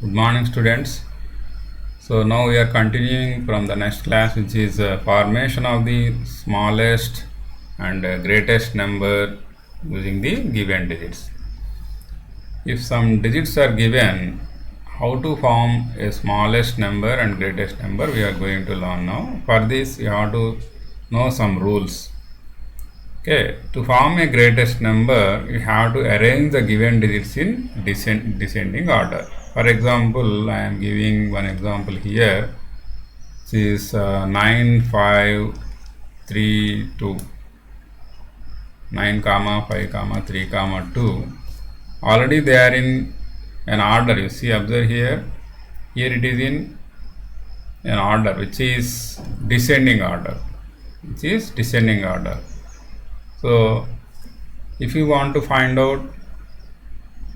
Good morning, students. So now we are continuing from the next class, which is formation of the smallest and greatest number using the given digits. If some digits are given, how to form a smallest number and greatest number we are going to learn now. For this, you have to know some rules. Okay, to form a greatest number, you have to arrange the given digits in descending order. For example, I am giving one example here. This is 9, 5, 3, 2. 9, 5, 3, 2. Already they are in an order. You see, observe here. Here it is in an order which is descending order. So, if you want to find out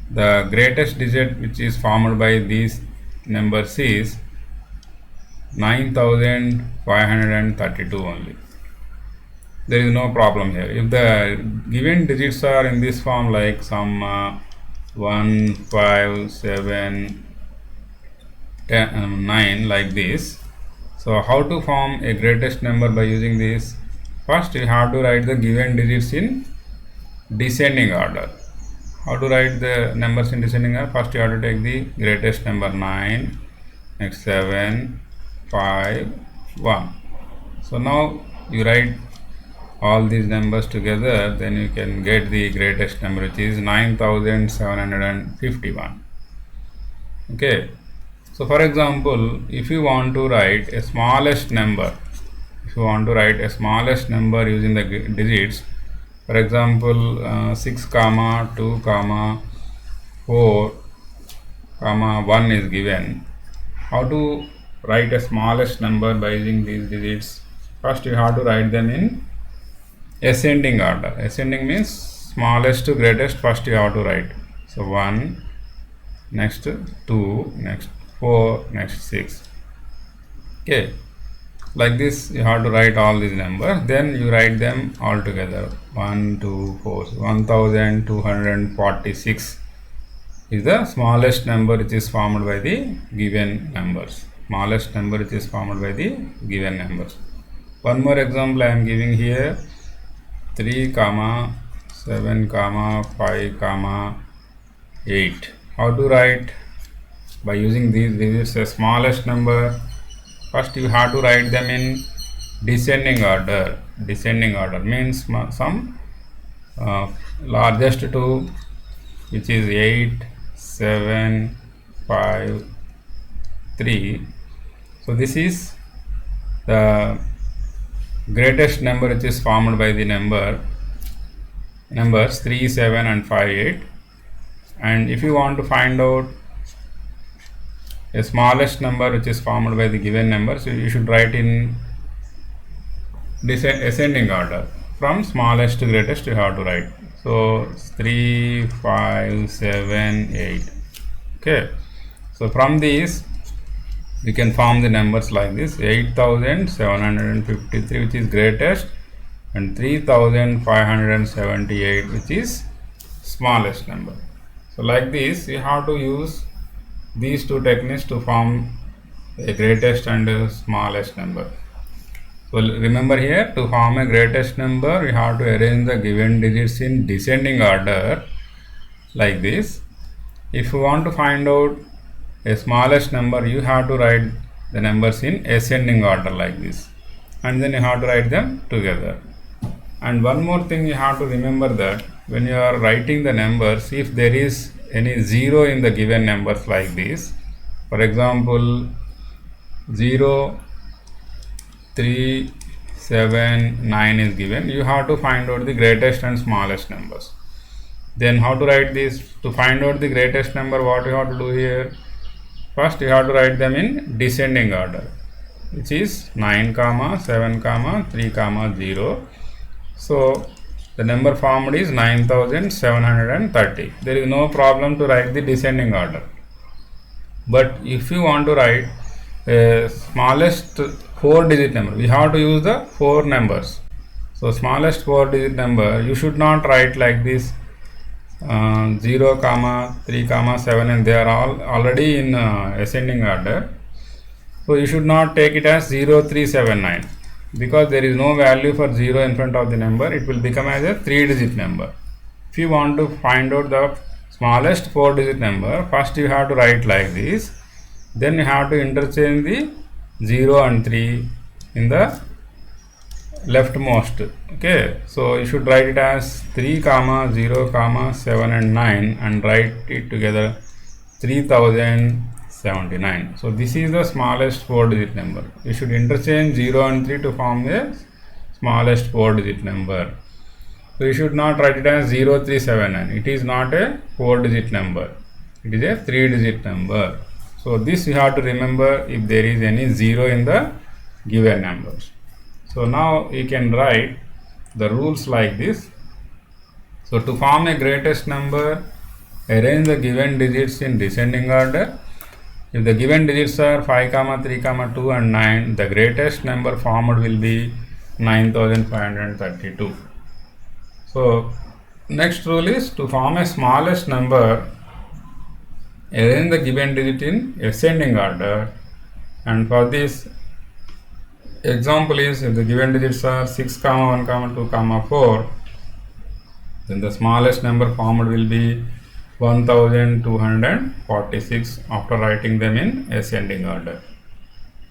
the greatest digit which is formed by these numbers is 9532 only. There is no problem here. If the given digits are in this form, like some 1, 5, 7, 10, 9, like this. So, how to form a greatest number by using this? First, you have to write the given digits in descending order. How to write the numbers in descending order? First, you have to take the greatest number 9, next 7, 5, 1. So now you write all these numbers together, then you can get the greatest number, which is 9751. Okay. So for example, if you want to write a smallest number, using the digits, for example 6, 2, 4, 1 is given. How to write a smallest number by using these digits? First you have to write them in ascending order. Ascending means smallest to greatest, first you have to write. So 1, next 2, next 4, next 6. Okay, like this you have to write all these numbers, then you write them all together. 1, 2, 4, 1246 is the smallest number which is formed by the given numbers. One more example I am giving here. 3, 7, 5, 8. How to write? By using these digits, the smallest number. First you have to write them in descending order. Descending order means some largest two, which is 8, 7, 5, 3. So this is the greatest number which is formed by the numbers 3, 7 and 5, 8. And if you want to find out a smallest number which is formed by the given number, so you should write in ascending order. From smallest to greatest you have to write. So 3, 5, 7, 8. Okay. So from these you can form the numbers like this: 8753, which is greatest, and 3578, which is smallest number. So like this you have to use these two techniques to form a greatest and a smallest number. So remember here, to form a greatest number you have to arrange the given digits in descending order like this. If you want to find out a smallest number, you have to write the numbers in ascending order like this, and then you have to write them together. And one more thing you have to remember, that when you are writing the numbers, if there is any zero in the given numbers like this, for example 0, 3, 7, 9 is given, you have to find out the greatest and smallest numbers. Then how to write this? To find out the greatest number, what you have to do here? First you have to write them in descending order, which is 9, 7, 3, 0. So the number formed is 9730. There is no problem to write the descending order. But if you want to write a smallest 4-digit number, we have to use the 4 numbers. So smallest 4-digit number, you should not write like this 0, comma 3, comma 7, and they are all already in ascending order. So you should not take it as 0379 because there is no value for 0 in front of the number. It will become as a 3-digit number. If you want to find out the smallest 4-digit number, first you have to write like this. Then you have to interchange the 0 and 3 in the leftmost. Okay, so you should write it as 3, comma 0, comma 7 and 9 and write it together 3079. So this is the smallest 4-digit number. You should interchange 0 and 3 to form the smallest 4-digit number. So you should not write it as 0379. It is not a 4-digit number. It is a 3-digit number. So this you have to remember if there is any 0 in the given numbers. So now you can write the rules like this. So to form a greatest number, arrange the given digits in descending order. If the given digits are 5, 3, 2 and 9, the greatest number formed will be 9532. So next rule is to form a smallest number, arrange the given digit in ascending order, and for this example is if the given digits are 6, 1, 2, 4, then the smallest number formed will be 1246 after writing them in ascending order.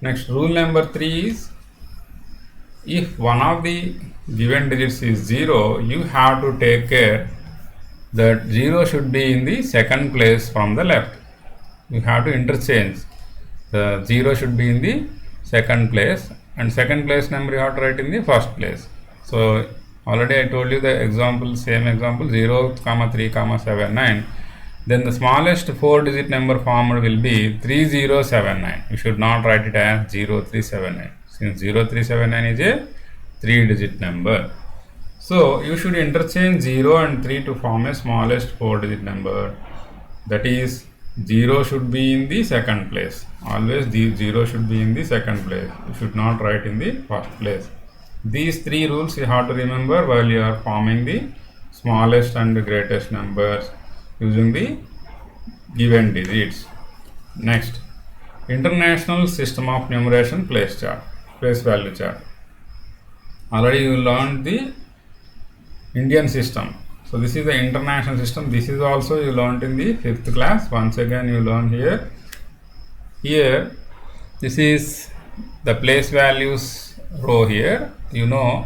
Next, rule number 3 is if one of the given digits is 0, you have to take care that 0 should be in the second place from the left. You have to interchange. The 0 should be in the second place, and second place number you have to write in the first place. So already I told you the example, same example, 0, 3, 7, 9. Then the smallest 4-digit number formed will be 3079. You should not write it as 0379 since 0379 is a 3-digit number. So you should interchange 0 and 3 to form a smallest 4-digit number. That is 0 should be in the second place. Always the 0 should be in the second place. You should not write in the first place. These 3 rules you have to remember while you are forming the smallest and the greatest numbers using the given digits. Next, International System of Numeration place value chart. Already you learned the Indian system. So this is the international system. This is also you learned in the 5th class. Once again you learn here. Here this is the place values row here. You know,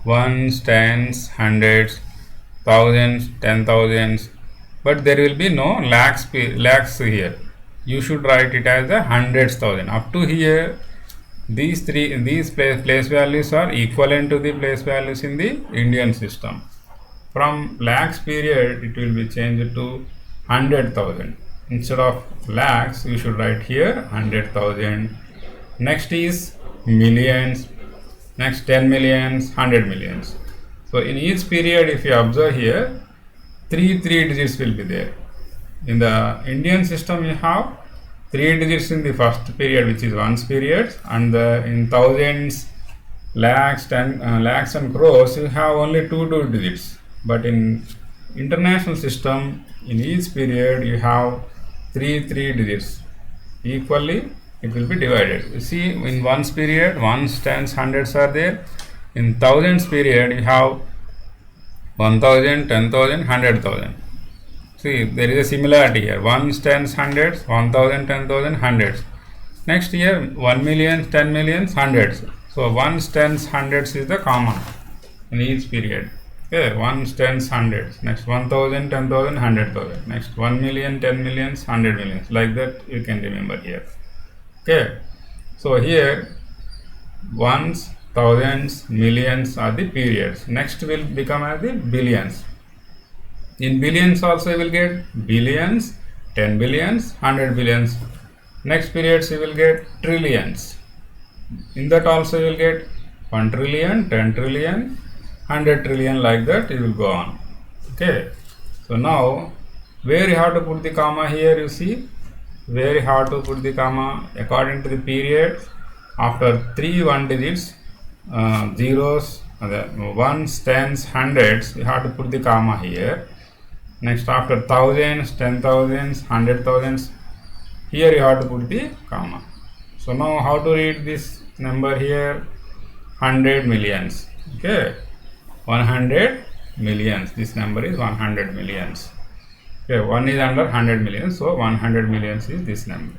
ones, tens, hundreds, thousands, 10,000s, but there will be no lakhs here. You should write it as a hundreds thousand. Up to here, these place values are equivalent to the place values in the Indian system. From lakhs period, it will be changed to 100,000. Instead of lakhs, you should write here 100,000. Next is millions. Next 10 millions, 100 millions. So in each period, if you observe here, three digits will be there. In the Indian system, you have 3 digits in the first period, which is ones period, and in thousands, lakhs, lakhs and crores, you have only two digits. But in international system, in each period, you have three digits. Equally, it will be divided. You see, in ones period, ones, tens, hundreds are there. In thousands period, you have 1,000, 10,000, 100,000. See, there is a similarity here. Ones, tens, hundreds, 1,000, 10,000, hundreds. Next year, 1 million, 10 millions, hundreds. So ones, tens, hundreds is the common in each period. Okay, ones, tens, hundreds. Next 1,000, 10,000, 100,000. Next 1 million, 10 millions, 100 millions. Like that you can remember here. Okay, so here ones, thousands, millions are the periods. Next will become as the billions. In billions also you will get billions, 10 billions, 100 billions. Next periods you will get trillions. In that also you will get 1 trillion, 10 trillion, 100 trillion, like that you will go on. Okay, so now where you have to put the comma here, you see where you have to put the comma according to the period. After 3 one digits, zeros, ones, tens, hundreds, you have to put the comma here. Next, after thousands, 10,000s, 100,000s, here you have to put the comma. So now how to read this number here? 100 millions. Okay, 100 millions. This number is 100 millions. Okay, 1 is under 100 millions, so 100 millions is this number.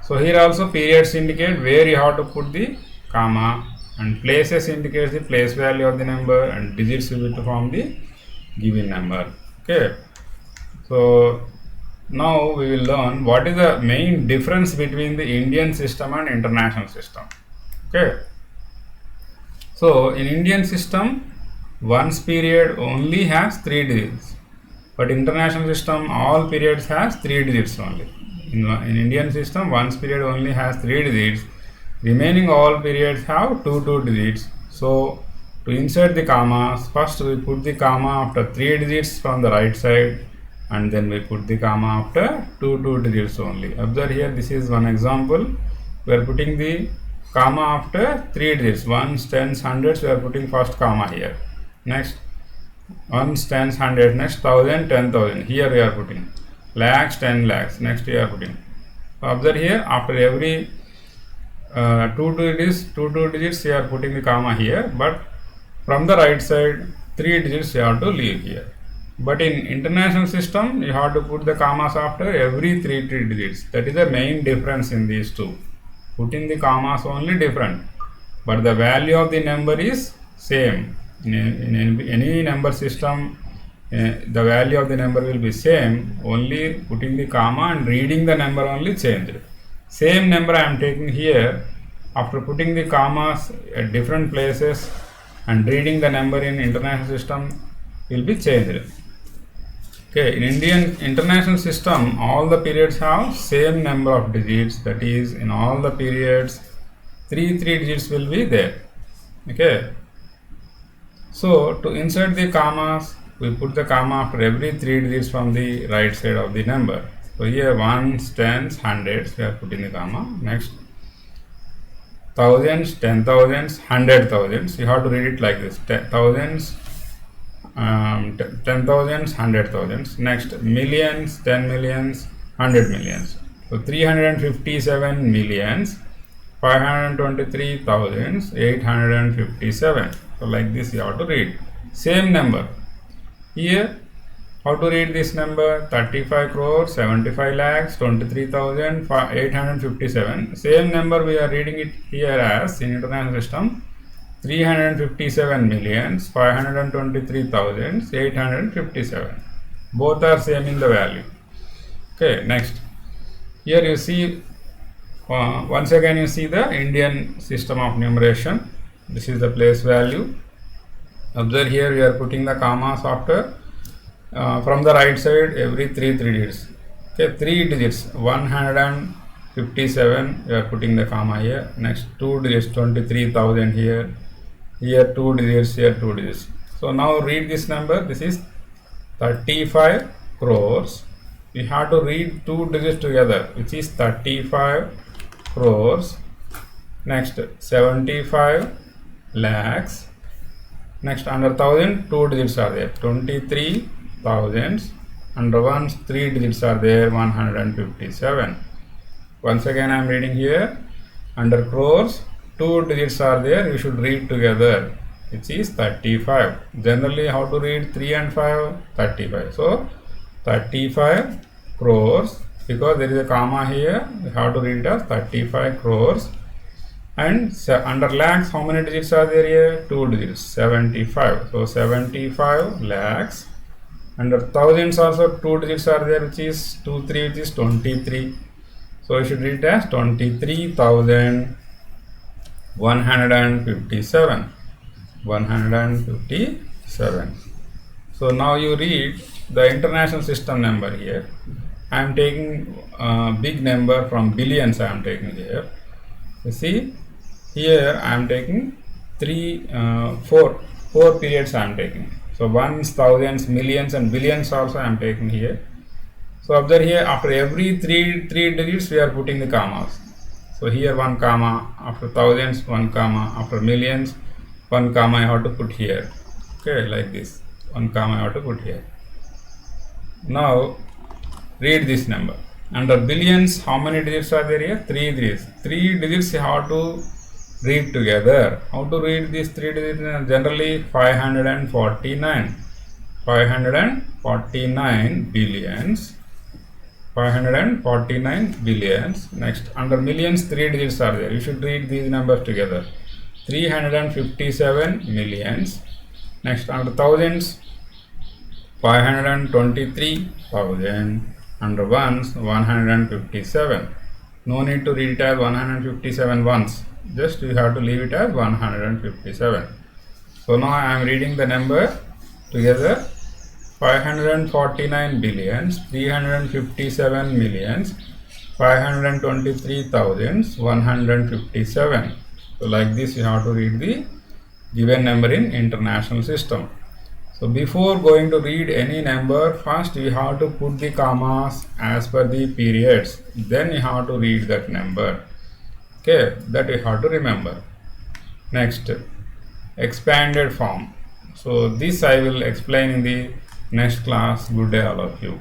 So here also periods indicate where you have to put the comma, and places indicates the place value of the number, and digits will be to form the given number. Okay, so now we will learn what is the main difference between the Indian system and international system. Okay, so in Indian system, one's period only has 3 digits, but international system all periods has 3 digits only. In Indian system, one's period only has 3 digits, remaining all periods have 2 digits. So to insert the commas, first we put the comma after 3 digits from the right side, and then we put the comma after 2 digits only. Observe here, this is one example. We are putting the comma after 3 digits, ones, tens, hundreds. We are putting first comma here. Next, ones, tens, hundred. Next, 1,000, 10,000. Here we are putting lakhs, 10 lakhs. Next we are putting. Observe here, after every two digits you are putting the comma here, but from the right side 3 digits you have to leave here. But in international system, you have to put the commas after every 3 digits. That is the main difference in these two. Putting the commas only different, but the value of the number is same. In any number system, the value of the number will be same, only putting the comma and reading the number only changed. Same number I am taking here, after putting the commas at different places and reading the number in international system will be changed. Okay, in Indian international system, all the periods have same number of digits, that is, in all the periods 3 digits will be there. Okay, so to insert the commas, we put the comma after every 3 digits from the right side of the number. So here ones, tens, hundreds, we are putting the comma. Next, thousands, 10,000s, 100,000s. You have to read it like this: thousands, 10,000s, 100,000s. Next, millions, 10 millions, 100 millions. So 357 millions, 523,857. So like this you have to read. Same number. Here, how to read this number? 35 crores, 75 lakhs, 23,857. Same number we are reading it here as in international system. 357 millions, 523,857. Both are same in the value. Okay, next. Here you see, once again you see the Indian system of numeration. This is the place value. Observe here we are putting the commas after from the right side every 3 digits. Okay, 3 digits, 157, we are putting the comma here. Next, 2 digits, 23,000 here. Here 2 digits, here 2 digits. So now read this number. This is 35 crores. We have to read 2 digits together, which is 35 crores. Next, 75 lakhs. Next, under 1,000, 2 digits are there. 23,000s. Under ones, 3 digits are there. 157. Once again, I am reading here. Under crores, 2 digits are there. You should read together, which is 35. Generally, how to read 3 and 5? 35. So 35 crores. Because there is a comma here, we have to read it as 35 crores. And under lakhs, how many digits are there here? 2 digits, 75. So 75 lakhs. Under thousands also 2 digits are there, which is 23, which is 23. So you should read it as 23,157. 157. So now you read the international system number here. I am taking big number from billions. I am taking here. You see, here I am taking four periods I am taking. So ones, thousands, millions, and billions also I am taking here. So observe here, after every three digits we are putting the commas. So here 1 comma, after thousands 1 comma, after millions 1 comma I have to put here. Okay, like this. 1 comma I have to put here. Now read this number. Under billions, how many digits are there here? 3 digits. 3 digits you have to read together. How to read these 3 digits? Generally 549. 549 billions. 549 billions. Next, under millions, 3 digits are there. You should read these numbers together. 357 millions. Next, under thousands, 523,000. Under ones, 157. No need to read it as 157 once. Just you have to leave it as 157. So now I am reading the number together. 549 billions, 357 millions, 523,157. So like this you have to read the given number in international system. So before going to read any number, first you have to put the commas as per the periods. Then you have to read that number. Okay, that you have to remember. Next, expanded form. So this I will explain in the next class. Good day all of you.